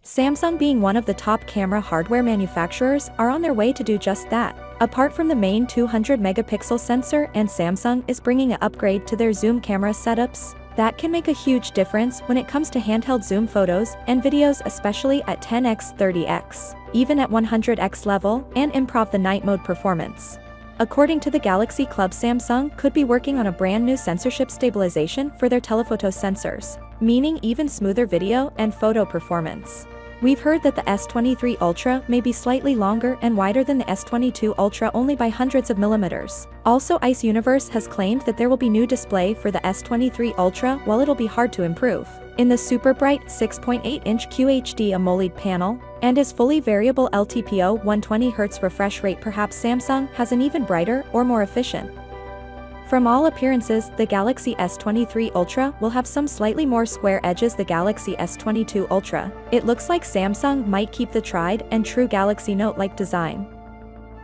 Samsung, being one of the top camera hardware manufacturers, are on their way to do just that. Apart from the main 200-megapixel sensor, and Samsung is bringing an upgrade to their zoom camera setups that can make a huge difference when it comes to handheld zoom photos and videos, especially at 10x, 30x, even at 100x level, and improve the night mode performance. According to the Galaxy Club, Samsung could be working on a brand new censorship stabilization for their telephoto sensors, meaning even smoother video and photo performance. We've heard that the S23 Ultra may be slightly longer and wider than the S22 Ultra, only by hundreds of millimeters. Also, Ice Universe has claimed that there will be new display for the S23 Ultra, while it'll be hard to improve in the super bright 6.8-inch QHD AMOLED panel, and is fully variable LTPO 120Hz refresh rate. Perhaps Samsung has an even brighter or more efficient. From all appearances, the Galaxy S23 Ultra will have some slightly more square edges than the Galaxy S22 Ultra. It looks like Samsung might keep the tried and true Galaxy Note-like design.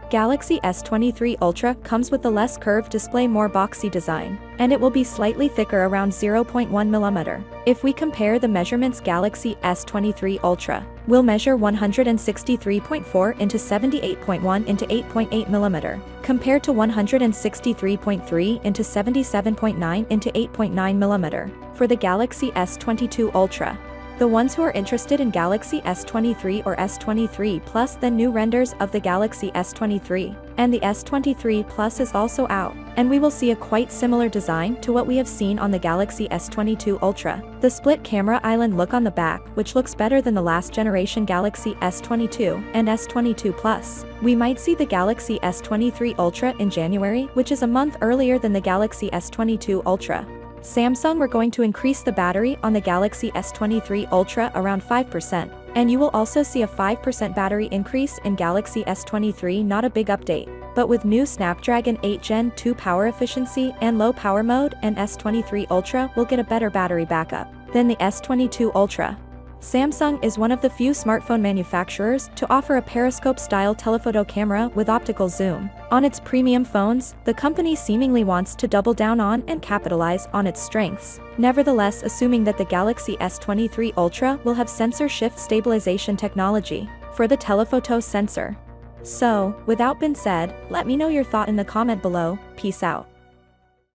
Galaxy S23 Ultra comes with the less curved display, more boxy design, and it will be slightly thicker, around 0.1 mm. If we compare the measurements, Galaxy S23 Ultra will measure 163.4 into 78.1 into 8.8 mm, compared to 163.3 into 77.9 into 8.9 mm for the Galaxy S22 Ultra. The ones who are interested in Galaxy S23 or S23 Plus, then new renders of the Galaxy S23 and the S23 Plus is also out, and we will see a quite similar design to what we have seen on the Galaxy S22 Ultra. The split camera island look on the back, which looks better than the last generation Galaxy S22 and S22 Plus. We might see the Galaxy S23 Ultra in January, which is a month earlier than the Galaxy S22 Ultra. Samsung were going to increase the battery on the Galaxy S23 Ultra around 5%, and you will also see a 5% battery increase in Galaxy S23. Not a big update, but with new Snapdragon 8 Gen 2 power efficiency and low power mode, and S23 Ultra will get a better battery backup than the S22 Ultra. Samsung is one of the few smartphone manufacturers to offer a periscope-style telephoto camera with optical zoom. On its premium phones, the company seemingly wants to double down on and capitalize on its strengths. Nevertheless, assuming that the Galaxy S23 Ultra will have sensor shift stabilization technology for the telephoto sensor. So, without being said, let me know your thought in the comment below. Peace out.